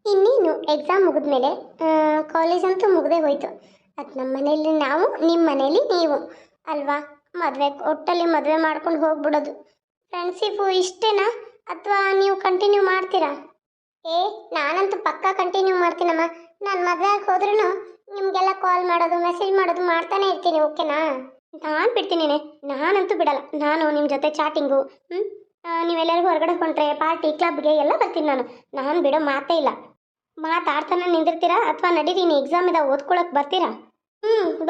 ಇನ್ನೇನು ಎಕ್ಸಾಮ್ ಮುಗಿದ್ಮೇಲೆ ಕಾಲೇಜ್ ಅಂತೂ ಮುಗ್ದೇ ಹೋಯ್ತು. ಅದು ನಮ್ಮ ಮನೇಲಿ ನಾವು, ನಿಮ್ಮ ಮನೇಲಿ ನೀವು ಅಲ್ವಾ? ಮದುವೆ ಒಟ್ಟಲ್ಲಿ ಮದುವೆ ಮಾಡ್ಕೊಂಡು ಹೋಗ್ಬಿಡೋದು. ಫ್ರೆಂಡ್ಶಿಪ್ಪು ಇಷ್ಟೇನಾ ಅಥವಾ ನೀವು ಕಂಟಿನ್ಯೂ ಮಾಡ್ತೀರಾ? ಏ, ನಾನಂತೂ ಪಕ್ಕಾ ಕಂಟಿನ್ಯೂ ಮಾಡ್ತೀನಮ್ಮ. ನಾನು ಮದುವೆ ಆಗಿ ಹೋದ್ರೂ ನಿಮಗೆಲ್ಲ ಕಾಲ್ ಮಾಡೋದು ಮೆಸೇಜ್ ಮಾಡೋದು ಮಾಡ್ತಾನೆ ಇರ್ತೀನಿ, ಓಕೆನಾ? ನಾನು ಬಿಡ್ತೀನಿ, ನಾನಂತೂ ಬಿಡಲ್ಲ. ನಾನು ನಿಮ್ಮ ಜೊತೆ ಚಾಟಿಂಗು, ನೀವೆಲ್ಲರಿಗೂ ಹೊರಗಡೆ ಹೊಂಟ್ರೆ ಪಾರ್ಟಿ ಕ್ಲಬ್ಗೆ ಎಲ್ಲ ಬರ್ತೀನಿ. ನಾನು ಬಿಡೋ ಮಾತೇ ಇಲ್ಲ. ಮಾತಾಡ್ತಾನೆ ನಿಂದಿರ್ತೀರಾ ಅಥವಾ ನಡೀರಿ ಎಕ್ಸಾಮ್ ಇದೆ ಓದ್ಕೊಳಕ್ ಬರ್ತೀರಾ?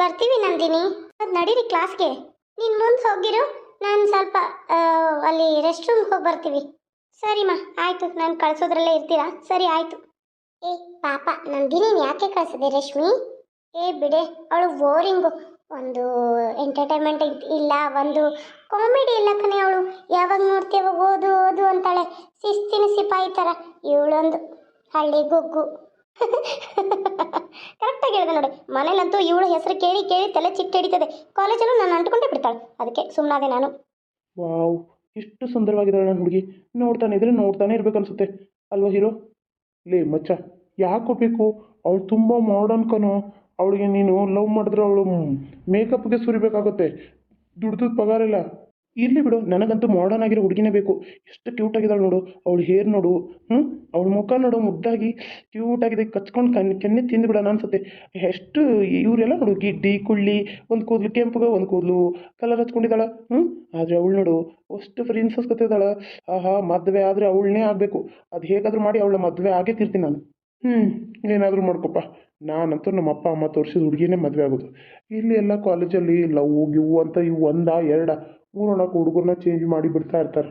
ಬರ್ತೀವಿ ನಂದಿನಿ. ಅದು ನಡೀರಿ ಕ್ಲಾಸ್ಗೆ. ನೀನು ಮುಂದೆ ಹೋಗಿರು, ನಾನು ಸ್ವಲ್ಪ ಅಲ್ಲಿ ರೆಸ್ಟ್ ರೂಮ್ಗೆ ಹೋಗಿ ಬರ್ತೀವಿ. ಸರಿಮ್ಮ, ಆಯಿತು. ನಾನು ಕಳ್ಸೋದ್ರಲ್ಲೇ ಇರ್ತೀರಾ? ಸರಿ ಆಯಿತು. ಏ ಪಾಪ ನಂದಿನಿ ಯಾಕೆ ಕಳ್ಸಿದೆ ರಶ್ಮಿ? ಏ ಬಿಡೆ, ಅವಳು ಬೋರಿಂಗು. ಒಂದು ಎಂಟರ್ಟೈನ್ಮೆಂಟ್ ಇಲ್ಲ, ಒಂದು ಕಾಮಿಡಿ ಇಲ್ಲ ಕಣೆ. ಅವಳು ಯಾವಾಗ ನೋಡ್ತೇವ ಓದು ಓದು ಅಂತಾಳೆ, ಶಿಸ್ತಿನ ಸಿಪಾಯಿ ಥರ. ಇವಳೊಂದು ಹಳ್ಳಿ ಗುಗ್ಗು. ಕರೆಕ್ಟಾಗಿ ಹೇಳಿದೆ ನೋಡಿ. ಮನೇಲಂತೂ ಇವಳ ಹೆಸರು ಕೇಳಿ ಕೇಳಿ ತಲೆ ಚಿಟ್ಟ ಹಿಡಿತದೆ. ಕಾಲೇಜಲ್ಲೂ ನಾನು ಅಂಟ್ಕೊಂಡೇ ಬಿಡ್ತಾಳೆ. ಅದಕ್ಕೆ ಸುಮ್ಮನಾದೆ ನಾನು. ವಾವ್, ಎಷ್ಟು ಸುಂದರವಾಗಿದ್ದಾಳೆ ನನ್ನ ಹುಡುಗಿ. ನೋಡ್ತಾನೆ ಇದ್ರೆ ನೋಡ್ತಾನೆ ಇರ್ಬೇಕು ಅನ್ಸುತ್ತೆ ಅಲ್ವಾ ಹೀರೋ? ಲೇ ಮಚ್ಚ, ಯಾಕೆ ಹೋಗ್ಬೇಕು? ಅವಳು ತುಂಬ ಮಾಡರ್ನ್ ಕಣೋ. ಅವಳಿಗೆ ನೀನು ಲವ್ ಮಾಡಿದ್ರೆ ಅವಳು ಮೇಕಪ್ಗೆ ಸುರಿಬೇಕಾಗುತ್ತೆ. ದುಡ್ದು ಪಗಾರ ಇಲ್ಲ. ಇರಲಿ ಬಿಡು, ನನಗಂತೂ ಮಾಡರ್ನ್ ಆಗಿರೋ ಹುಡುಗಿನೇ ಬೇಕು. ಎಷ್ಟು ಕ್ಯೂಟ್ ಆಗಿದ್ದಾಳೆ ನೋಡು. ಅವಳು ಹೇರ್ ನೋಡು, ಅವಳ ಮುಖ ನೋಡು, ಮುದ್ದಾಗಿ ಕ್ಯೂಟ್ ಆಗಿದೆ. ಕಚ್ಕೊಂಡು ಕೆನ್ನೆ ತಿಂದು ಬಿಡೋಣ ಅನ್ಸುತ್ತೆ. ಎಷ್ಟು ಇವರೆಲ್ಲ ನೋಡು, ಗಿಡ್ಡಿ ಕುಳ್ಳಿ, ಒಂದು ಕೂದಲು ಕೆಂಪುಗೆ, ಒಂದು ಕೂದಲು ಕಲರ್ ಹಚ್ಕೊಂಡಿದ್ದಾಳೆ. ಆದರೆ ಅವಳು ನೋಡು ಅಷ್ಟು ಪ್ರಿನ್ಸಸ್ ಗೊತ್ತಿದ್ದಾಳೆ. ಆಹಾ, ಮದುವೆ ಆದರೆ ಅವಳನ್ನೇ ಆಗಬೇಕು. ಅದು ಹೇಗಾದರೂ ಮಾಡಿ ಅವಳ ಮದುವೆ ಆಗೇ ತೀರ್ತೀನಿ ನಾನು. ಏನಾದರೂ ಮಾಡ್ಕೊಪ್ಪ. ನಾನಂತೂ ನಮ್ಮ ಅಪ್ಪ ಅಮ್ಮ ತೋರಿಸಿದ ಹುಡುಗಿನೇ ಮದುವೆ ಆಗೋದು. ಇಲ್ಲಿ ಎಲ್ಲ ಕಾಲೇಜಲ್ಲಿ ಲವ್ ಗಿವ್ ಅಂತ ಇವು ಒಂದ ಎರಡ 3-4 ಹುಡುಗರನ್ನ ಚೇಂಜ್ ಮಾಡಿ ಬಿಡ್ತಾ ಇರ್ತಾರೆ.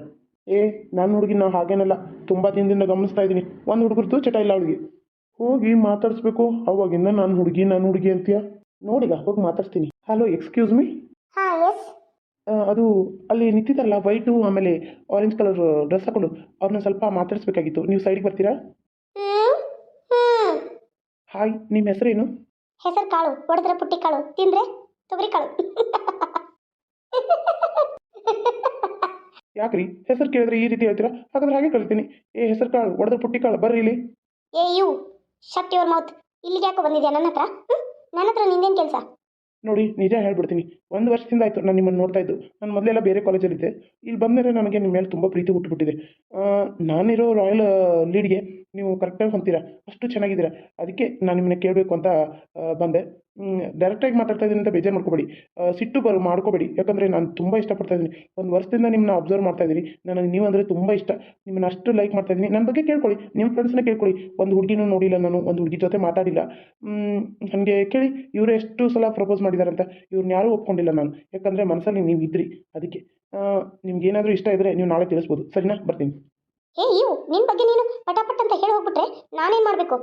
ನನ್ನ ಹುಡುಗಿ ನಾವು ಹಾಗೇನಲ್ಲ, ತುಂಬ ದಿನದಿಂದ ಗಮನಿಸ್ತಾ ಇದ್ದೀನಿ. ಒಂದು ಹುಡುಗರದ್ದು ಚಟ ಇಲ್ಲ ಅವಳಿಗೆ. ಹೋಗಿ ಮಾತಾಡಿಸ್ಬೇಕು. ಅವಾಗಿಂದ ನಾನು ಹುಡುಗಿ ಅಂತೀಯ. ನೋಡಿಗ ಹೋಗಿ ಮಾತಾಡ್ತೀನಿ. Hello, excuse me. ಹಾಂ, ಎಸ್. ಅದು ಅಲ್ಲಿ ನಿಂತಿದ್ದಾರಲ್ಲ, ವೈಟು ಆಮೇಲೆ ಆರೆಂಜ್ ಕಲರ್ ಡ್ರೆಸ್ ಹಾಕೊಂಡು, ಅವ್ರನ್ನ ಸ್ವಲ್ಪ ಮಾತಾಡಿಸ್ಬೇಕಾಗಿತ್ತು. ನೀವು ಸೈಡ್ಗೆ ಬರ್ತೀರಾ? ಹಾಯ್, ನಿಮ್ಮ ಹೆಸರೇನು? ಹೆಸರು ಕಾಳು, ಹೊಡೆದ್ರೆ ಪುಟ್ಟಿ ಕಾಳು, ತಿಂದ್ರೆ ತೊಗರಿ ಕಾಳು. ಯಾಕ್ರಿ ಹೆಸರು ಕೇಳಿದ್ರೆ ಈ ರೀತಿ ಹೇಳ್ತೀರಾ? ಹಾಗಾದ್ರೆ ಹಾಗೆ ಕಳಿಸ್ತೀನಿ. ಹೆಸರು ಕಾಳು ಹೊಡೆದ್ರೆ ಪುಟ್ಟಿ ಕಾಳು, ಬರ್ರಿ ಇಲ್ಲಿ. ಏ ಯು, ಶಟ್ ಯುವರ್ ಮೌತ್. ಇಲ್ಲಿಗೆ ಯಾಕೋ ಬಂದಿದ್ಯಾ ನನ್ನ ಹತ್ರ? ನನ್ನ ಹತ್ರ ನಿಂದೇನು ಕೆಲಸ? ನೋಡಿ, ನಿಜ ಹೇಳ್ಬಿಡ್ತೀನಿ. 1 ವರ್ಷದಿಂದ ಆಯಿತು ನಾನು ನಿಮ್ಮನ್ನು ನೋಡ್ತಾ ಇದ್ದು. ನಾನು ಮೊದಲೆಲ್ಲ ಬೇರೆ ಕಾಲೇಜಲ್ಲಿದ್ದೆ. ಇಲ್ಲಿ ಬಂದರೆ ನನಗೆ ನಿಮ್ಮ ಮೇಲೆ ತುಂಬ ಪ್ರೀತಿ ಹುಟ್ಟುಬಿಟ್ಟಿದೆ. ನಾನಿರೋ ರಾಯಲ್ ಲೀಡ್ಗೆ ನೀವು ಕರೆಕ್ಟಾಗಿ ಹೊಂತೀರಾ, ಅಷ್ಟು ಚೆನ್ನಾಗಿದ್ದೀರಾ. ಅದಕ್ಕೆ ನಾನು ನಿಮ್ಮನ್ನ ಕೇಳಬೇಕು ಅಂತ ಬಂದೆ. ಡೈರೆಕ್ಟಾಗಿ ಮಾತಾಡ್ತಾ ಇದ್ದೀನಿ ಅಂತ ಬೇಜಾರು ಮಾಡ್ಕೋಬೇಡಿ, ಸಿಟ್ಟು ಮಾಡ್ಕೋಬೇಡಿ. ಯಾಕಂದರೆ ನಾನು ತುಂಬ ಇಷ್ಟಪಡ್ತಾ ಇದ್ದೀನಿ. 1 ವರ್ಷದಿಂದ ನಿಮ್ಮನ್ನ ಅಬ್ಸರ್ವ್ ಮಾಡ್ತಾ ಇದ್ದೀನಿ. ನನಗೆ ನೀವು ಅಂದರೆ ತುಂಬ ಇಷ್ಟ. ನಿಮ್ಮನ್ನ ಅಷ್ಟು ಲೈಕ್ ಮಾಡ್ತಾ ಇದ್ದೀನಿ. ನನ್ನ ಬಗ್ಗೆ ಕೇಳ್ಕೊಳ್ಳಿ, ನಿಮ್ಮ ಫ್ರೆಂಡ್ಸ್ನ ಕೇಳ್ಕೊಳ್ಳಿ. ಒಂದು ಹುಡುಗಿನೂ ನೋಡಿಲ್ಲ ನಾನು, ಒಂದು ಹುಡುಗಿ ಜೊತೆ ಮಾತಾಡಿಲ್ಲ. ನನಗೆ ಕೇಳಿ, ಇವರು ಎಷ್ಟು ಸಲ ಪ್ರಪೋಸ್ ಮಾಡಿದ್ದಾರೆ ಅಂತ. ಇವ್ರನ್ನ ಯಾರೂ ಒಪ್ಕೊಂಡಿಲ್ಲ ನಾನು, ಯಾಕಂದರೆ ಮನಸ್ಸಲ್ಲಿ ನೀವು ಇದ್ರಿ. ಅದಕ್ಕೆ ನಿಮ್ಗೆ ಏನಾದರೂ ಇಷ್ಟ ಇದ್ದರೆ ನೀವು ನಾಳೆ ತಿಳಿಸ್ಬೋದು. ಸರಿನಾ? ಬರ್ತೀನಿ. ಏ ಇವು, ನಿನ್ನ ಬಗ್ಗೆ ನೀನು ಪಟಾಪಟ್ ಅಂತ ಹೇಳಿ ಹೋಗ್ಬಿಟ್ರೆ ನಾನೇನು ಮಾಡಬೇಕು?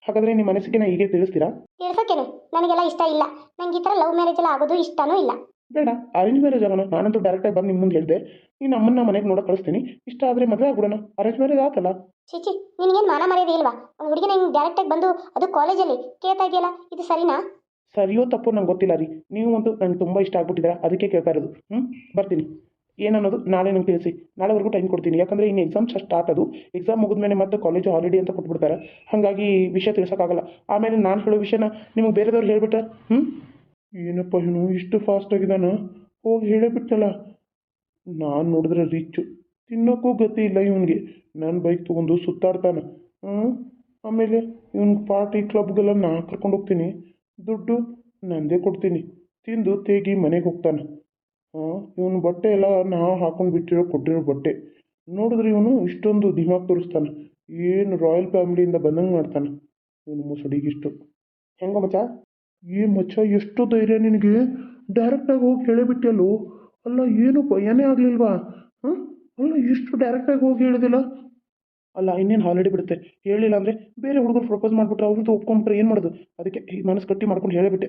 ಹಾಗಾದರೆ ನಿಮ್ಮ ಮನಸ್ಸಿಗೆ ನಾ ಹೀಗೆ ತಿಳಿಸ್ತೀರಾ? ತಿಳಿಸೋಕ್ಕೇನು, ನನಗೆಲ್ಲ ಇಷ್ಟ ಇಲ್ಲ. ನಂಗೆ ಈ ಥರ ಲವ್ ಮ್ಯಾರೇಜ್ ಎಲ್ಲ ಆಗೋದು ಇಷ್ಟನೂ ಇಲ್ಲ. ಬೇಡ, ಅರೇಂಜ್ ಮ್ಯಾರೇಜ್ ಆಗೋಣ. ನಾನಂತೂ ಡೈರೆಕ್ಟಾಗಿ ಬಂದು ನಿಮ್ಮ ಮುಂದೆ ಹೇಳಿದೆ, ನೀನು ನಮ್ಮನ್ನ ಮನೆಗೆ ನೋಡೋಕೆ ಕಳಿಸ್ತೀನಿ. ಇಷ್ಟ ಆದರೆ ಮದುವೆ ಆಗ್ಬಿಡೋಣ. ಅರೇಂಜ್ ಮ್ಯಾರೇಜ್ ಆತಲ್ಲ. ಚಿಚಿ, ನಿನಗೇನು ಮಾನ ಮರ್ಯಾದೆ ಇಲ್ವಾ? ಒಂದು ಹುಡುಗಿನ ಹಿಂಗೆ ಡೈರೆಕ್ಟಾಗಿ ಬಂದು ಅದು ಕಾಲೇಜಲ್ಲಿ ಕೇಳ್ತಾ ಇದೆಯಲ್ಲ, ಇದು ಸರಿನಾ? ಸರಿಯೋ ತಪ್ಪು ನಂಗೆ ಗೊತ್ತಿಲ್ಲ ರೀ. ನೀವು ಅಂತೂ ನಂಗೆ ತುಂಬ ಇಷ್ಟ ಆಗ್ಬಿಟ್ಟಿದ್ದೀರಾ, ಅದಕ್ಕೆ ಕೇಳ್ತಾ ಇರೋದು. ಬರ್ತೀನಿ. ಏನನ್ನೋದು ನಾಳೆ ನಂಗೆ ತಿಳಿಸಿ. ನಾಳೆವರೆಗೂ ಟೈಮ್ ಕೊಡ್ತೀನಿ. ಯಾಕಂದರೆ ಇನ್ನು ಎಕ್ಸಾಮ್ಸ್ ಸ್ಟಾರ್ಟ್ ಅದು. ಎಕ್ಸಾಮ್ ಮುಗಿದ್ಮೇಲೆ ಮತ್ತೆ ಕಾಲೇಜು ಹಾಲಿಡೇ ಅಂತ ಕೊಟ್ಬಿಡ್ತಾರೆ. ಹಾಗಾಗಿ ವಿಷಯ ತಿಳಿಸೋಕ್ಕಾಗಲ್ಲ. ಆಮೇಲೆ ನಾನು ಹೇಳೋ ವಿಷಯನ ನಿಮಗೆ ಬೇರೆದವ್ರು ಹೇಳಿಬಿಟ್ರೆ ಏನಪ್ಪ ಇವನು ಇಷ್ಟು ಫಾಸ್ಟ್ ಆಗಿದ್ದಾನ? ಹೋಗಿ ಹೇಳೇಬಿಟ್ಟಲ್ಲ. ನಾನು ನೋಡಿದ್ರೆ ರಿಚ್ಚು, ತಿನ್ನೋಕ್ಕೂ ಗತಿ ಇಲ್ಲ ಇವನಿಗೆ. ನನ್ನ ಬೈಕ್ ತೊಗೊಂಡು ಸುತ್ತಾಡ್ತಾನೆ. ಆಮೇಲೆ ಇವನು ಪಾರ್ಟಿ ಕ್ಲಬ್ಗೆಲ್ಲ ನಾನು ಕರ್ಕೊಂಡು ಹೋಗ್ತೀನಿ. ದುಡ್ಡು ನಂದೇ ಕೊಡ್ತೀನಿ. ತಿಂದು ತೇಗಿ ಮನೆಗೆ ಹೋಗ್ತಾನೆ. ಇವನು ಬಟ್ಟೆ ಎಲ್ಲ ನಾವು ಹಾಕೊಂಡು ಕೊಟ್ಟಿರೋ ಬಟ್ಟೆ ನೋಡಿದ್ರೆ ಇವನು ಇಷ್ಟೊಂದು ದಿಮಾಗ್ ತೋರಿಸ್ತಾನೆ. ಏನು ರಾಯಲ್ ಫ್ಯಾಮಿಲಿಯಿಂದ ಬಂದಂಗೆ ಮಾಡ್ತಾನೆ ಇವನು ಮುಸುಡಿಗಿಷ್ಟು. ಹೆಂಗೋ ಮಚ್ಚ? ಮಚ್ಚ, ಎಷ್ಟು ಧೈರ್ಯ ನಿನಗೆ? ಡೈರೆಕ್ಟಾಗಿ ಹೋಗಿ ಹೇಳಿಬಿಟ್ಟಲ್ಲೋ. ಅಲ್ಲ, ಏನು ಭಯನೇ ಆಗಲಿಲ್ವಾ? ಅಲ್ಲ, ಇಷ್ಟು ಡೈರೆಕ್ಟಾಗಿ ಹೋಗಿ ಹೇಳಿದಿಲ್ಲ. ಅಲ್ಲ, ಇನ್ನೇನು ಹಾಲಿಡೇ ಬಿಡುತ್ತೆ. ಹೇಳಿಲ್ಲ ಅಂದರೆ ಬೇರೆ ಹುಡುಗರು ಪ್ರಪೋಸ್ ಮಾಡಿಬಿಟ್ರೆ ಅವ್ರದ್ದು ಒಪ್ಕೊಂಡ್ಬಿಟ್ರೆ ಏನು ಮಾಡೋದು? ಅದಕ್ಕೆ ಈ ಮನಸ್ಸು ಗಟ್ಟಿ ಮಾಡ್ಕೊಂಡು ಹೇಳಿಬಿಟ್ಟೆ.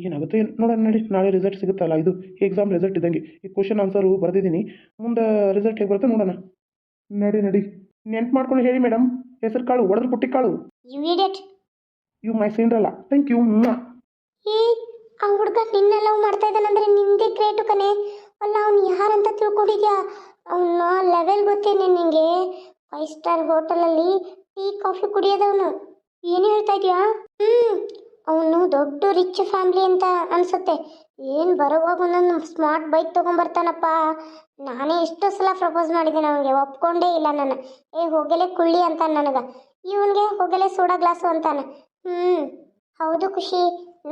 ಏನಾಗುತ್ತೆ ಏನು ನೋಡೋಣ ನಡಿ. ನಾಳೆ ರಿಸಲ್ಟ್ ಸಿಗುತ್ತಲ್ಲ, ಇದು ಎಕ್ಸಾಮ್ ರಿಸಲ್ಟ್ ಇದ್ದಂಗೆ. ಈ ಕ್ವಶನ್ ಆನ್ಸರು ಬರೆದಿದ್ದೀನಿ. ಮುಂದೆ ರಿಸಲ್ಟ್ ಹೇಗೆ ಬರುತ್ತೆ ನೋಡೋಣ. ನಡಿ. ನೆನ್ಪು ಮಾಡ್ಕೊಂಡು ಹೇಳಿ ಮೇಡಮ್. ಹೆಸರು ಕಾಳು ಹೊಡೆದ್ರೆ ಪುಟ್ಟಿ ಕಾಳು. You idiot. You my Cinderella. Thank you. ಏ, ಆ ಹುಡುಗ ನಿನ್ನ ಲವ್ ಮಾಡ್ತಾ ಇದ್ದಾನಂದ್ರೆ ನಿಂದೇ ಗ್ರೇಟು ಕಣೆ. ಅಲ್ಲ, ಅವ್ನು ಯಾರಂತ ತಿಳ್ಕೊಂಡಿದ್ಯಾ? ಅವನ ಲೆವೆಲ್ ಗೊತ್ತೇನೆ ನಿನಗೆ? 5 ಸ್ಟಾರ್ ಹೋಟೆಲಲ್ಲಿ ಟೀ ಕಾಫಿ ಕುಡಿಯೋದವನು. ಏನು ಹೇಳ್ತಾ ಇದೀಯಾ? ಅವನು ದೊಡ್ಡ ರಿಚ್ ಫ್ಯಾಮಿಲಿ ಅಂತ ಅನ್ಸುತ್ತೆ. ಏನು ಬರೋವಾಗ ಒಂದೊಂದು ಸ್ಮಾರ್ಟ್ ಬೈಕ್ ತೊಗೊಂಬರ್ತಾನಪ್ಪ. ನಾನೇ ಎಷ್ಟು ಸಲ ಪ್ರಪೋಸ್ ಮಾಡಿದ್ದೀನಿ ಅವನಿಗೆ, ಒಪ್ಕೊಂಡೇ ಇಲ್ಲ ನಾನು. ಹೋಗಲೇ ಕುಳ್ಳಿ ಅಂತ ನನಗೆ, ಇವನಿಗೆ ಹೋಗಲೇ ಸೋಡಾ ಗ್ಲಾಸು ಅಂತಾನೆ. ಹೌದು ಖುಷಿ,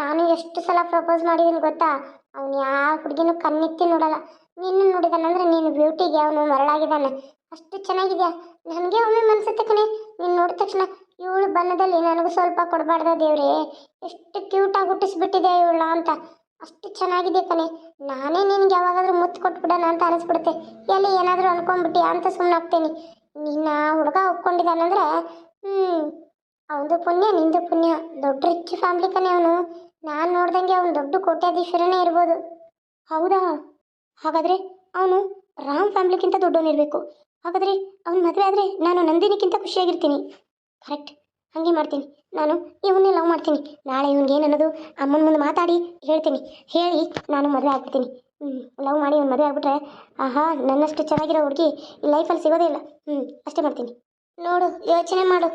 ನಾನು ಎಷ್ಟು ಸಲ ಪ್ರಪೋಸ್ ಮಾಡಿದ್ದೀನಿ ಗೊತ್ತಾ. ಅವನು ಯಾವ ಹುಡುಗಿನೂ ಕಣ್ಣೆತ್ತಿ ನೋಡಲ್ಲ. ನಿನ್ನ ನೋಡಿದಾನಂದ್ರೆ ನೀನು ಬ್ಯೂಟಿಗೆ ಅವನು ಮರಳಾಗಿದ್ದಾನೆ. ಅಷ್ಟು ಚೆನ್ನಾಗಿದೆಯಾ. ನನಗೆ ಒಮ್ಮೆ ಮನ್ಸುತ್ತೆ ಕಣೆ, ನೀನು ನೋಡಿದ ತಕ್ಷಣ ಇವಳು ಬಣ್ಣದಲ್ಲಿ ನನಗೂ ಸ್ವಲ್ಪ ಕೊಡಬಾರ್ದ ದೇವ್ರೆ, ಎಷ್ಟು ಕ್ಯೂಟಾಗಿ ಹುಟ್ಟಿಸ್ಬಿಟ್ಟಿದೆ ಇವಳ ಅಂತ. ಅಷ್ಟು ಚೆನ್ನಾಗಿದೆ ಕಣೆ. ನಾನೇ ನಿನ್ಗೆ ಯಾವಾಗಾದ್ರೂ ಮುತ್ತು ಕೊಟ್ಬಿಡೋಣ ಅಂತ ಅನಿಸ್ಬಿಡುತ್ತೆ. ಎಲ್ಲಿ ಏನಾದರೂ ಅನ್ಕೊಂಡ್ಬಿಟ್ಟಿ ಅಂತ ಸುಮ್ಮನಾಗ್ತೇನೆ. ನಿನ್ನ ಹುಡುಗ ಒಪ್ಕೊಂಡಿದ್ದಾನಂದ್ರೆ ಅವನದು ಪುಣ್ಯ, ನಿಂದು ಪುಣ್ಯ. ದೊಡ್ಡ ರಿಚ್ ಫ್ಯಾಮ್ಲಿ ಕಣೆ ಅವನು. ನಾನು ನೋಡ್ದಂಗೆ ಅವನು ದೊಡ್ಡ ಕೋಟ್ಯಾಧೀಶ್ವರನೇ ಇರ್ಬೋದು. ಹೌದಾ? ಹಾಗಾದರೆ ಅವನು ರಾಮ್ ಫ್ಯಾಮ್ಲಿಗಿಂತ ದೊಡ್ಡವನಿರಬೇಕು. ಹಾಗಾದರೆ ಅವನ ಮದುವೆ ಆದರೆ ನಾನು ನಂದಿನಿಗಿಂತ ಖುಷಿಯಾಗಿರ್ತೀನಿ. ಕರೆಕ್ಟ್, ಹಾಗೆ ಮಾಡ್ತೀನಿ. ನಾನು ಇವನ್ನೇ ಲವ್ ಮಾಡ್ತೀನಿ. ನಾಳೆ ಇವನಿಗೆ ಏನನ್ನೋದು ಅಮ್ಮನ ಮುಂದೆ ಮಾತಾಡಿ ಹೇಳ್ತೀನಿ. ಹೇಳಿ ನಾನು ಮದುವೆ ಆಗ್ಬಿಡ್ತೀನಿ. ಲವ್ ಮಾಡಿ ಅವ್ನು ಮದುವೆ ಆಗ್ಬಿಟ್ರೆ ಆಹಾ, ನನ್ನಷ್ಟು ಚೆನ್ನಾಗಿರೋ ಹುಡುಗಿ ಈ ಲೈಫಲ್ಲಿ ಸಿಗೋದೇ ಇಲ್ಲ. ಅಷ್ಟೇ ಮಾಡ್ತೀನಿ. ನೋಡು, ಯೋಚನೆ ಮಾಡು,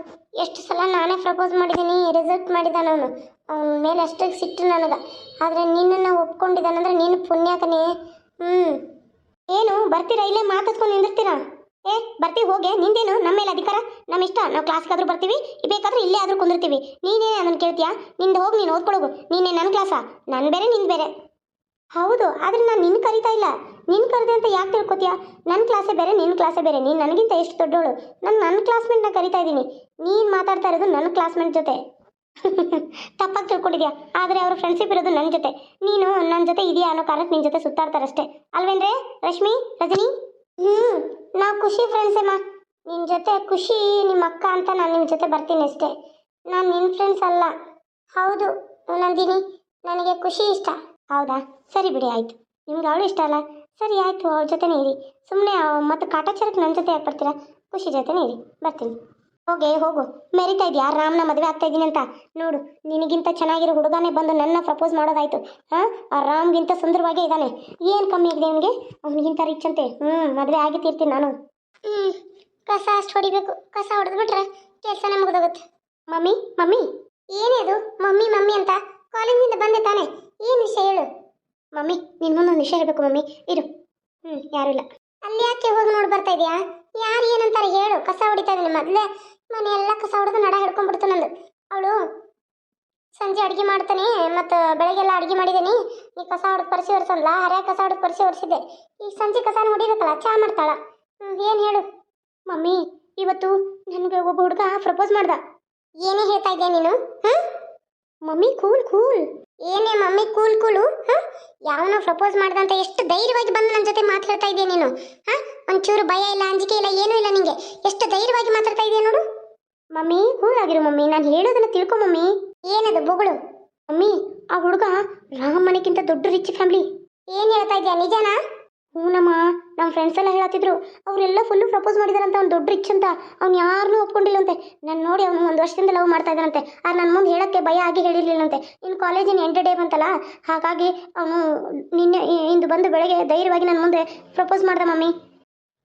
ಎಷ್ಟು ಸಲ ನಾನೇ ಪ್ರಪೋಸ್ ಮಾಡಿದ್ದೀನಿ, ರಿಜೆಕ್ಟ್ ಮಾಡಿದ್ದಾನೆ ಅವನು. ಅವನ ಮೇಲೆ ಅಷ್ಟು ಸಿಟ್ಟು ನನಗೆ. ಆದರೆ ನಿನ್ನನ್ನು ಒಪ್ಕೊಂಡಿದ್ದಾನಂದ್ರೆ ನೀನು ಪುಣ್ಯಕನೇ. ಏನು ಬರ್ತೀರಾ? ಇಲ್ಲೇ ಮಾತಾಡ್ಕೊಂಡು ನಿಂದಿರ್ತೀರಾ? ಬರ್ತೀವಿ, ಹೋಗೆ. ನಿಂದೇನು ನಮ್ಮ ಮೇಲೆ ಅಧಿಕಾರ? ನಮ್ಮ ಇಷ್ಟ. ನಾವು ಕ್ಲಾಸ್ಗಾದ್ರೂ ಬರ್ತೀವಿ, ಬೇಕಾದ್ರೂ ಇಲ್ಲೇ ಆದರೂ ಕುಂದಿರ್ತೀವಿ. ನೀನೇ ಅದನ್ನು ಕೇಳ್ತೀಯಾ? ನಿಂದು ಹೋಗಿ ನೀನು ಓದ್ಕೊಳಗು. ನೀನೇ ನನ್ನ ಕ್ಲಾಸಾ? ನಾನು ಬೇರೆ ನಿಂದು ಬೇರೆ. ಹೌದು, ಆದರೆ ನಾನು ನಿನ್ನ ಕರಿತಾ ಇಲ್ಲ. ನಿನ್ನ ಕರೆದೆ ಅಂತ ಯಾಕೆ ತಿಳ್ಕೊತೀಯಾ? ನನ್ನ ಕ್ಲಾಸೇ ಬೇರೆ, ನಿನ್ನ ಕ್ಲಾಸೇ ಬೇರೆ. ನೀನು ನನಗಿಂತ ಎಷ್ಟು ದೊಡ್ಡವಳು. ನಾನು ನನ್ನ ಕ್ಲಾಸ್ಮೇಟ್ನ ಕರಿತಾ ಇದ್ದೀನಿ. ನೀನು ಮಾತಾಡ್ತಾ ಇರೋದು ನನ್ನ ಕ್ಲಾಸ್ಮೇಟ್ ಜೊತೆ. ತಪ್ಪಾಗಿ ತಿಳ್ಕೊಂಡಿದ್ಯಾ? ಆದರೆ ಅವ್ರ ಫ್ರೆಂಡ್ಶಿಪ್ ಇರೋದು ನನ್ನ ಜೊತೆ. ನೀನು ನನ್ನ ಜೊತೆ ಇದೆಯಾ ಅನ್ನೋ ಕಾರಣಕ್ಕೆ ನಿನ್ನ ಜೊತೆ ಸುತ್ತಾಡ್ತಾರಷ್ಟೇ ಅಲ್ವೇನ್ರೆ ರಶ್ಮಿ, ರಜನಿ? ನಾವು ಖುಷಿ ಫ್ರೆಂಡ್ಸೇಮ್ಮ. ನಿನ್ನ ಜೊತೆ ಖುಷಿ ನಿಮ್ಮ ಅಕ್ಕ ಅಂತ ನಾನು ನಿಮ್ಮ ಜೊತೆ ಬರ್ತೀನಿ ಅಷ್ಟೇ. ನಾನು ನಿನ್ನ ಫ್ರೆಂಡ್ಸ್ ಅಲ್ಲ. ಹೌದು ನಂದಿನಿ, ನನಗೆ ಖುಷಿ ಇಷ್ಟ. ಹೌದಾ? ಸರಿ ಬಿಡಿ, ಆಯಿತು. ನಿಮ್ಗೆ ಅವಳು ಇಷ್ಟ ಅಲ್ಲ? ಸರಿ ಆಯಿತು, ಅವಳ ಜೊತೆನೇ ಇರಿ. ಸುಮ್ಮನೆ ಮತ್ತು ಕಾಟಾಚಾರಕ್ಕೆ ನನ್ನ ಜೊತೆ ಯಾಕೆ ಬರ್ತೀರಾ? ಖುಷಿ ಜೊತೆನೇ ಇರಿ, ಬರ್ತೀನಿ. ಹೋಗೆ ಹೋಗು. ಮೆರಿತಾ ಇದೆಯಾ ರಾಮ್ನ ಮದುವೆ ಆಗ್ತಾ ಇದ್ದೀನಿ ಅಂತ? ನೋಡು, ನಿನಗಿಂತ ಚೆನ್ನಾಗಿರೋ ಹುಡುಗನೇ ಬಂದು ನನ್ನ ಪ್ರಪೋಸ್ ಮಾಡೋದಾಯ್ತು. ಆ ರಾಮ್ಗಿಂತ ಸುಂದರವಾಗೇ ಇದ್ದಾನೆ. ಏನು ಕಮ್ಮಿ ಆಗಿದೆ ಅವನಿಗೆ? ಅವನಿಗಿಂತ ರಿಚ್ ಅಂತೆ. ಮದುವೆ ಆಗಿ ತೀರ್ತೀನಿ ನಾನು. ಕಸ ಅಷ್ಟು ಹೊಡಿಬೇಕು. ಕಸ ಹೊಡೆದ್ಬಿಟ್ರೆ ಕೆಲಸನೇ ಮುಗಿದೋಗುತ್ತೆ. ಮಮ್ಮಿ ಮಮ್ಮಿ, ಏನೇ ಅದು ಮಮ್ಮಿ ಮಮ್ಮಿ ಅಂತ? ಕಾಲೇಜಿಂದ ಬಂದೆ ತಾನೆ, ಏನು ವಿಷಯ ಹೇಳು. ಮಮ್ಮಿ, ನಿನ್ನ ಮುಂದೊಂದು ವಿಷಯ ಹೇಳಬೇಕು ಮಮ್ಮಿ. ಇರು. ಯಾರೂ ಇಲ್ಲ. ಅಲ್ಲಿ ಯಾಕೆ ಹೋಗಿ ನೋಡಿ ಬರ್ತಾ ಇದೆಯಾ? ಯಾರು ಏನಂತಾರೆ ಹೇಳು. ಕಸ ಹೊಡಿತಾ ಇದ್ದೀನಿ. ಮೊದಲೇ ಮನೆ ಎಲ್ಲ ಕಸ ಹೊಡೆದು ನಡ ಹಿಡ್ಕೊಂಡ್ಬಿಡ್ತು ನಂದು. ಅವಳು ಸಂಜೆ ಅಡುಗೆ ಮಾಡ್ತಾನೆ, ಮತ್ತು ಬೆಳಗ್ಗೆಲ್ಲ ಅಡುಗೆ ಮಾಡಿದ್ದೀನಿ. ನೀ ಕಸ ಹೊಡೆದು ಪರಿಸಿ ಒರೆಸಲ್ಲ, ಹರ್ಯಾಗ ಕಸ ಹೊಡೆದು ಪರಿಸಿ ಒರೆಸಿದ್ದೆ. ಈಗ ಸಂಜೆ ಕಸ ಹೊಡಿಬೇಕಲ್ಲ, ಚಾ ಮಾಡ್ತಾಳ. ಏನು ಹೇಳು. ಮಮ್ಮಿ, ಇವತ್ತು ನನಗೆ ಒಬ್ಬ ಹುಡುಗ ಪ್ರಪೋಸ್ ಮಾಡ್ದ. ಏನೇ ಹೇಳ್ತಾ ಇದ್ದೆ ನೀನು? Mummy cool cool. ಏನೇ ಮಮ್ಮಿ ಕೂಲ್ ಕೂಲು? ಯಾವನೋ ಪ್ರಪೋಸ್ ಮಾಡ್ದಂತ ಎಷ್ಟು ಧೈರ್ಯವಾಗಿ ಬಂದು ನನ್ನ ಜೊತೆ ಮಾತಾಡ್ತಾ ಇದೆಯಾ ನೀನು? ಒಂಚೂರು ಭಯ ಇಲ್ಲ, ಅಂಜಿಕೆ ಇಲ್ಲ, ಏನೂ ಇಲ್ಲ ನಿಂಗೆ. ಎಷ್ಟು ಧೈರ್ಯವಾಗಿ ಮಾತಾಡ್ತಾ ಇದೆಯಾ ನೋಡು. ಮಮ್ಮಿ ಕೂಲ್ ಆಗಿರು ಮಮ್ಮಿ, ನಾನು ಹೇಳೋದನ್ನ ತಿಳ್ಕೊ ಮಮ್ಮಿ. ಏನದು ಬೊಗಳು? ಮಮ್ಮಿ, ಆ ಹುಡುಗ ರಾಮ್ ಮನೆಗಿಂತ ದೊಡ್ಡ ರಿಚ್ ಫ್ಯಾಮ್ಲಿ. ಏನು ಹೇಳ್ತಾ ಇದೆಯಾ, ನಿಜನಾ? ಹೂನಮ್ಮ, ನಮ್ಮ ಫ್ರೆಂಡ್ಸ್ ಎಲ್ಲ ಹೇಳತ್ತಿದ್ರು. ಅವರೆಲ್ಲ ಫುಲ್ಲು ಪ್ರಪೋಸ್ ಮಾಡಿದಾರಂತ. ಅವ್ನು ದೊಡ್ಡ ರಿಚ್ ಅಂತ. ಅವ್ನು ಯಾರನ್ನೂ ಒಪ್ಕೊಂಡಿಲ್ಲಂತೆ. ನಾನು ನೋಡಿ ಅವನು 1 ವರ್ಷದಿಂದ ಲವ್ ಮಾಡ್ತಾ ಇದ್ದಾನಂತೆ. ಆದ್ರೆ ನನ್ನ ಮುಂದೆ ಹೇಳೋಕ್ಕೆ ಭಯ ಆಗಿ ಹೇಳಿರಲಿಲ್ಲಂತೆ. ಇನ್ನು ಕಾಲೇಜಿನ ಎಂಡ್ ಡೇ ಬಂತಲ್ಲ, ಹಾಗಾಗಿ ಅವನು ನಿನ್ನೆ ಇಂದು ಬಂದು ಬೆಳಗ್ಗೆ ಧೈರ್ಯವಾಗಿ ನನ್ನ ಮುಂದೆ ಪ್ರಪೋಸ್ ಮಾಡ್ದೆ ಮಮ್ಮಿ.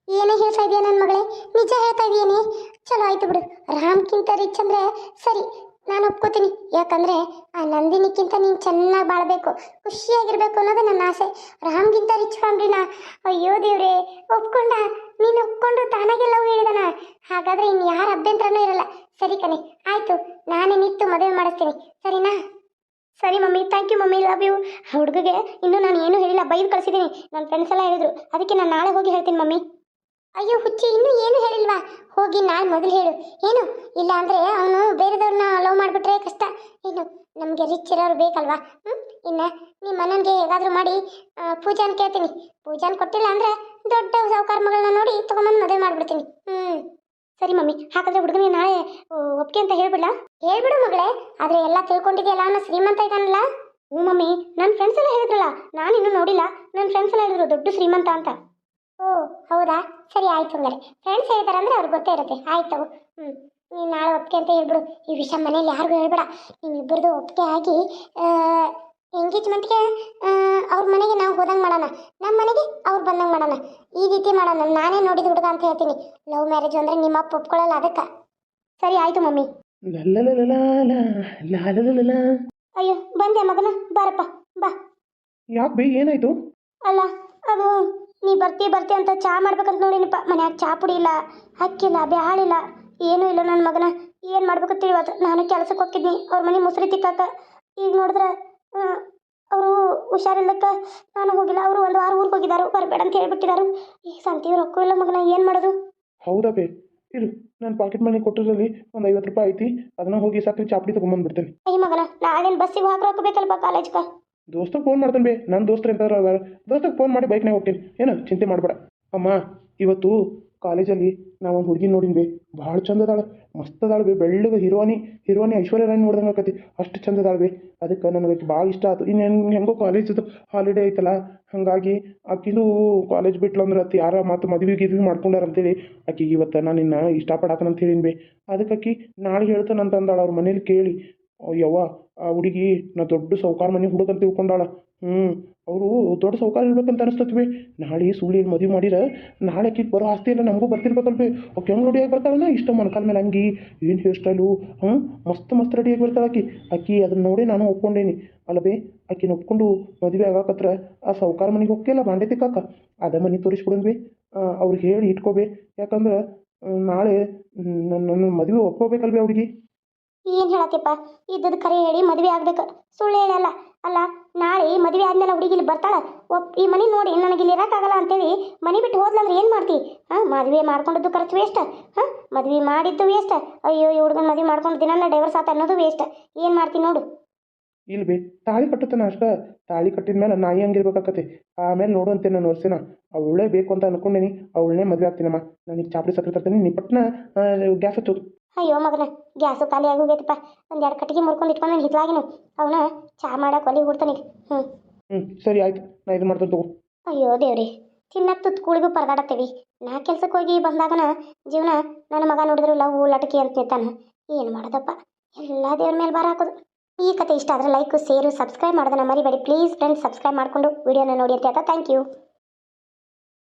ಏನೇ ಹೇಳ್ತಾ ಇದೆಯಾ ನನ್ನ ಮಗಳೇ? ನಿಜ ಹೇಳ್ತಾ ಇದೆಯೇನೆ? ಚಲೋ ಆಯ್ತು ಬಿಡು. ರಾಮ್ಗಿಂತ ರಿಚ್ ಅಂದರೆ ಸರಿ, ನಾನು ಒಪ್ಕೋತೀನಿ. ಯಾಕಂದರೆ ಆ ನಂದಿನಿಕ್ಕಿಂತ ನೀನು ಚೆನ್ನಾಗಿ ಬಾಳಬೇಕು, ಖುಷಿಯಾಗಿರ್ಬೇಕು ಅನ್ನೋದು ನನ್ನ ಆಸೆ. ರಾಮ್ಗಿಂತ ರಿಚ್ ಫ್ಯಾಮ್ಲಿನ? ಅಯ್ಯೋ ದೇವ್ರೆ, ಒಪ್ಕೊಂಡ? ನೀನು ಒಪ್ಕೊಂಡು ತಾನಾಗೆ ಲವ್ ಹೇಳಿದಾನ? ಹಾಗಾದರೆ ಇನ್ನು ಯಾರ ಅಭ್ಯಂತರನೂ ಇರಲ್ಲ. ಸರಿ ಕಣೆ, ಆಯಿತು, ನಾನೇ ನಿಂತು ಮದುವೆ ಮಾಡಿಸ್ತೀನಿ, ಸರಿನಾ? ಸರಿ mummy, thank you mummy, love you. ಆ ಹುಡುಗಿಗೆ ಇನ್ನೂ ನಾನು ಏನೂ ಹೇಳಿಲ್ಲ, ಬೈದು ಕಳಿಸಿದ್ದೀನಿ. ನನ್ನ ಫ್ರೆಂಡ್ಸ್ ಎಲ್ಲ ಹೇಳಿದ್ರು, ಅದಕ್ಕೆ ನಾನು ನಾಳೆ ಹೋಗಿ ಹೇಳ್ತೀನಿ ಮಮ್ಮಿ. ಅಯ್ಯೋ ಹುಚ್ಚಿ, ಇನ್ನೂ ಏನು ಹೇಳಿಲ್ವಾ? ಹೋಗಿ ನಾಳೆ ಮೊದಲು ಹೇಳು. ಏನು ಇಲ್ಲ ಅಂದರೆ ಅವನು ಬೇರೆದವ್ರನ್ನ ಲವ್ ಮಾಡಿಬಿಟ್ರೆ ಕಷ್ಟ. ಇನ್ನು ನಮಗೆ ರಿಚ್ ಇರೋರು ಬೇಕಲ್ವಾ? ಇನ್ನು ನಿಮ್ಮ ಮನೆಗೆ ಹೇಗಾದರೂ ಮಾಡಿ ಪೂಜಾನ ಕೇಳ್ತೀನಿ. ಪೂಜಾನ ಕೊಟ್ಟಿಲ್ಲ ಅಂದರೆ ದೊಡ್ಡ ಸಾಹುಕಾರ ಮಗಳನ್ನ ನೋಡಿ ತೊಗೊಂಬಂದು ಮದುವೆ ಮಾಡಿಬಿಡ್ತೀನಿ. ಸರಿ ಮಮ್ಮಿ, ಹಾಗಾದರೆ ಹುಡುಗನಿಗೆ ನಾಳೆ ಒಪ್ಪಿಗೆ ಅಂತ ಹೇಳ್ಬಿಡ್ಲಾ? ಹೇಳ್ಬಿಡು ಮಗಳೇ. ಆದರೆ ಎಲ್ಲ ತಿಳ್ಕೊಂಡಿದೆಯಲ್ಲ, ಅವನು ಶ್ರೀಮಂತ ಇದ್ದಾನಲ್ಲ? ಮಮ್ಮಿ, ನನ್ನ ಫ್ರೆಂಡ್ಸ್ ಎಲ್ಲ ಹೇಳಿದ್ರಲ್ಲ, ನಾನಿನ್ನೂ ನೋಡಿಲ್ಲ. ನನ್ನ ಫ್ರೆಂಡ್ಸ್ ಎಲ್ಲ ಹೇಳಿದ್ರು ದೊಡ್ಡ ಶ್ರೀಮಂತ ಅಂತ. ಓ ಹೌದಾ? ಸರಿ ಆಯ್ತು. ಹಂಗಾರೆ ಫ್ರೆಂಡ್ಸ್ ಹೇಳ್ತಾರೆ ಅಂದರೆ ಅವ್ರಿಗೆ ಗೊತ್ತೇ ಇರುತ್ತೆ. ಆಯ್ತು, ನೀನು ನಾಳೆ ಒಪ್ಪಿಗೆ ಅಂತ ಹೇಳ್ಬಿಡು. ಈ ವಿಷಯ ಮನೇಲಿ ಯಾರಿಗೂ ಹೇಳ್ಬೇಡ. ನಿಮ್ಮಿಬ್ಬರದು ಒಪ್ಪಿಗೆ ಆಗಿ ಎಂಗೇಜ್ಮೆಂಟ್ಗೆ ಅವ್ರ ಮನೆಗೆ ನಾವು ಹೋದಂಗೆ ಮಾಡೋಣ, ನಮ್ಮ ಮನೆಗೆ ಅವ್ರು ಬಂದಂಗೆ ಮಾಡೋಣ. ಈ ರೀತಿ ಮಾಡೋಣ. ನಾನೇ ನೋಡಿದ ಹುಡುಗ ಅಂತ ಹೇಳ್ತೀನಿ. ಲವ್ ಮ್ಯಾರೇಜ್ ಅಂದರೆ ನಿಮ್ಮ ಅಪ್ಪ ಒಪ್ಕೊಳ್ಳಲ್ಲ, ಅದಕ್ಕೆ. ಸರಿ ಆಯಿತು ಮಮ್ಮಿ. ಲಲ್ಲಲಲಲಾಲ, ಲಾಲಲಲಲ. ಅಯ್ಯೋ ಬಂದೆ ಮಗನ, ಬಾರಪ್ಪ ಬಾ. ಯಾಕೆ ಬೇ ಏನಾಯಿತು? ಅಲ್ಲ ಅದು ನೀ ಬರ್ತಿ ಅಂತ ಚಾ ಮಾಡ್ಬೇಕಂತ ನೋಡಿನಪ್ಪ. ಮನ್ಯಾಗ ಚಾ ಪುಡಿ ಇಲ್ಲ, ಅಕ್ಕಿಲ್ಲ, ಬ್ಯಾಳಿಲ್ಲ, ಏನೂ ಇಲ್ಲ ನನ್ನ ಮಗನ. ಏನು ಮಾಡ್ಬೇಕು ತಿಳಿವತ್ತು. ನಾನು ಕೆಲಸಕ್ಕೆ ಹೋಗಿದ್ನಿ ಅವ್ರ ಮನೆ ಮುಸ್ರಿ ತಿಕ್ಕಾಕ. ಈಗ ನೋಡಿದ್ರೆ ಅವರು ಹುಷಾರಿಲ್ಲಕ್ಕ ನಾನು ಹೋಗಿಲ್ಲ. ಅವರು ಒಂದು ವಾರ ಊರಿಗೆ ಹೋಗಿದ್ದಾರೆ, ಬರಬೇಡ ಅಂತ ಹೇಳ್ಬಿಟ್ಟಿದ್ದಾರೆ. ಈಗ ಸಂತೀವಿ ರೊಕ್ಕ ಇಲ್ಲ ಮಗನ, ಏನು ಮಾಡೋದು? ಹೌದಾ ಬೇ, ಇರು ನಾನು ಪಾಕೆಟ್ ಮನಿ ಕೊಟ್ಟಿದ್ರಲ್ಲಿ ಒಂದು 50 ರೂಪಾಯಿ ಐತಿ, ಅದನ್ನ ಹೋಗಿ ಸಕ್ಕರೆ ಚಾಪಡಿ ತೊಗೊಂಬಂದ್ಬಿಡ್ತೇನೆ. ಅಯ್ಯ ಮಗನ, ನಾಳೆನು ಬಸ್ಸಿಗೆ ಹಾಕಿ ರೊಕ್ಕಬೇಕಲ್ಪ ಕಾಲೇಜ್ಗೆ. ದೋಸ್ತಗೆ ಫೋನ್ ಮಾಡ್ತೇನೆ ಬೇ, ನನ್ನ ದೋಸ್ತರು ಎಂತಾರು ಅದಾರ, ದೋಸ್ತಗೆ ಫೋನ್ ಮಾಡಿ ಬೈಕ್ನಾಗ ಹೋಗ್ತೀನಿ, ಏನು ಚಿಂತೆ ಮಾಡಬೇಡ. ಅಮ್ಮ, ಇವತ್ತು ಕಾಲೇಜಲ್ಲಿ ನಾವೊಂದು ಹುಡುಗಿ ನೋಡಿನ ಬೇ, ಭಾಳ ಚಂದ ಅದಾಳೆ, ಮಸ್ತ್ ಅದಾಳೆ ಬೇ, ಬೆಳ್ಳಗೆ ಹೀರೋನಿ ಐಶ್ವರ್ಯ ರಾಣಿ ನೋಡ್ದಂಗೆ ಆಕತಿ, ಅಷ್ಟು ಚಂದ ಅದಾಳೆ ಬೇ. ಅದಕ್ಕೆ ನನಗೆ ಭಾಳ ಇಷ್ಟ ಆಯ್ತು. ಇನ್ನು ಹೆಂಗೋ ಕಾಲೇಜದು ಹಾಲಿಡೇ ಐತಲ್ಲ, ಹಾಗಾಗಿ ಆಕಿದು ಕಾಲೇಜ್ ಬಿಟ್ಲು ಅಂದ್ರೆ ಅತಿ ಯಾರ ಮತ್ತು ಮದುವೆ ಮಾಡ್ಕೊಂಡಾರ ಅಂತೇಳಿ ಆಕಿಗೆ ಇವತ್ತು ನಾನು ನಿನ್ನ ಇಷ್ಟಪಡಾತನಂತ ಹೇಳಿನಿ ಬೇ. ಅದಕ್ಕೆ ಆಕಿ ನಾಳೆ ಹೇಳ್ತಾನಂತ ಅಂದಾಳ ಅವ್ರ ಮನೇಲಿ ಕೇಳಿ. ಯವ್ವ, ಆ ಹುಡುಗಿ ನಾ ದೊಡ್ಡ ಸೌಕಾರ ಮನೆ ಹುಡುಗಂತ ತಿಳ್ಕೊಂಡಾಳ. ಅವರು ದೊಡ್ಡ ಸೌಕಾರ ಇರ್ಬೇಕಂತ ಅನಿಸ್ತತ್ವಿ. ನಾಳೆ ಸುಳ್ಳಿ ಮದುವೆ ಮಾಡಿರ ನಾಳೆ ಆಕಿಗೆ ಬರೋ ಆಸ್ತಿ ಎಲ್ಲ ನಮಗೂ ಬರ್ತಿರ್ಬೇಕಲ್ವೇ. ಓಕೆ ಹೆಂಗೆ ರೆಡಿಯಾಗಿ ಬರ್ತಾಳಣ್ಣ, ಇಷ್ಟ ಮೊಣಕಾಲ ಮೇಲೆ ಅಂಗಿ, ಏನು ಹೇರ್ ಸ್ಟೈಲು, ಮಸ್ತ್ ರೆಡಿಯಾಗಿ ಬರ್ತಾಳೆ ಆಕಿ ಅದನ್ನ ನೋಡಿ ನಾನು ಒಪ್ಕೊಂಡೇನಿ ಅಲ್ಲವೇ. ಆಕಿನ ಒಪ್ಕೊಂಡು ಮದುವೆ ಆಗಾಕತ್ರ ಆ ಸೌಕಾರ ಮನೆಗೆ ಹೋಗ್ತಿಲ್ಲ ಬಾಂಡೆ ತಿಕ್ಕಾಕ, ಅದ ಮನೆ ತೋರಿಸ್ಬಿಡೋಣ ಬಿ. ಅವ್ರಿಗೆ ಹೇಳಿ ಇಟ್ಕೋಬೇ, ಯಾಕಂದ್ರೆ ನಾಳೆ ನನ್ನ ಮದುವೆ ಒಪ್ಕೋಬೇಕಲ್ವೇ ಹುಡುಗಿ. ಏನು ಹೇಳತ್ತಪ್ಪ, ಇದ್ದದ್ದು ಕರೆ ಹೇಳಿ ಮದುವೆ ಆಗ್ಬೇಕು, ಸುಳ್ಳು ಹೇಳಲ್ಲ. ಅಲ್ಲ ನಾಳೆ ಮದುವೆ ಆದ್ಮೇಲೆ ಹುಡುಗಿ ಇಲ್ಲಿ ಬರ್ತಾಳೆ, ಈ ಮನೆ ನೋಡಿ ನನಗೆ ಇಲ್ಲಿ ಇರೋಕ್ಕಾಗಲ್ಲ ಅಂತೇಳಿ ಮನೆ ಬಿಟ್ಟು ಹೋದ್ಲಂದ್ರೆ ಏನು ಮಾಡ್ತಿ? ಮದುವೆ ಮಾಡ್ಕೊಂಡದ್ದು ಖರ್ಚು ವೇಸ್ಟ್, ಮದುವೆ ಮಾಡಿದ್ದು ವೇಸ್ಟ್. ಅಯ್ಯೋ ಈ ಹುಡುಗನ ಮದುವೆ ಮಾಡ್ಕೊಂಡು ದಿನ ಡೈವರ್ಸ್ ಆತ ಅನ್ನೋದು ವೇಸ್ಟ್. ಏನು ಮಾಡ್ತೀನಿ ನೋಡು. ಇಲ್ಲಿ ಬೇ, ತಾಳಿ ಕಟ್ಟುತ್ತಾನೆ ಅಷ್ಟ, ತಾಳಿ ಕಟ್ಟಿದ ಮೇಲೆ ನಾಯಿ ಹಂಗಿರ್ಬೇಕಾಕತಿ. ಆಮೇಲೆ ನೋಡುವಂತೆ ನಾನು ವರ್ಷನ ಅವಳೇ ಬೇಕು ಅಂತ ಅನ್ಕೊಂಡೇನಿ, ಅವಳನ್ನೇ ಮದುವೆ ಆಗ್ತೀನಮ್ಮ. ನನಗೆ ಚಾಪಡಿ ಸಕ್ಕರೆ ತರ್ತೀನಿ, ನೀ ಪಟ್ನ ಗ್ಯಾಸ್ ಹಚ್ಚೋದು. ಅಯ್ಯೋ ಮಗನ, ಗ್ಯಾಸು ಖಾಲಿ ಆಗೋಗೈತಪ್ಪ. ಒಂದೆರಡು ಕಟ್ಟಿಗೆ ಮುರ್ಕೊಂಡು ಇಟ್ಕೊಂಡು ನಾನು ಹಿತ್ಲಾಗಿನು ಅವನ ಚಾ ಮಾಡಕ್ಕೆ ಒಲಿ ಹುಡ್ತಾನೆ. ಸರಿ ಆಯ್ತು, ನಾ ಇದು ಮಾಡ್ತೇನೆ ತಗೋ. ಅಯ್ಯೋ ದೇವ್ರಿ, ತಿನ್ನಕ್ಕೆ ತುತ್ತು ಕೂಳಿಗೂ ಪರದಾಡತ್ತೇವಿ. ನಾ ಕೆಲ್ಸಕ್ಕೆ ಹೋಗಿ ಬಂದಾಗನ ಜೀವನ ನನ್ನ ಮಗ ನೋಡಿದ್ರು ಲವ್ ಲಟಕಿ ಅಂತ ನಿಂತಾನ. ಏನು ಮಾಡೋದಪ್ಪ, ಎಲ್ಲ ದೇವ್ರ ಮೇಲೆ ಭಾರ ಹಾಕೋದು. ಈ ಕತೆ ಇಷ್ಟ ಆದರೆ ಲೈಕ್, ಶೇರು, ಸಬ್ಸ್ಕ್ರೈಬ್ ಮಾಡೋದನ್ನ ಮರಿಬೇಡಿ ಪ್ಲೀಸ್ ಫ್ರೆಂಡ್ಸ್. ಸಬ್ಸ್ಕ್ರೈಬ್ ಮಾಡಿಕೊಂಡು ವಿಡಿಯೋನ ನೋಡಿ ಅಂತ ಹೇಳ್ತಾ ಥ್ಯಾಂಕ್ ಯು.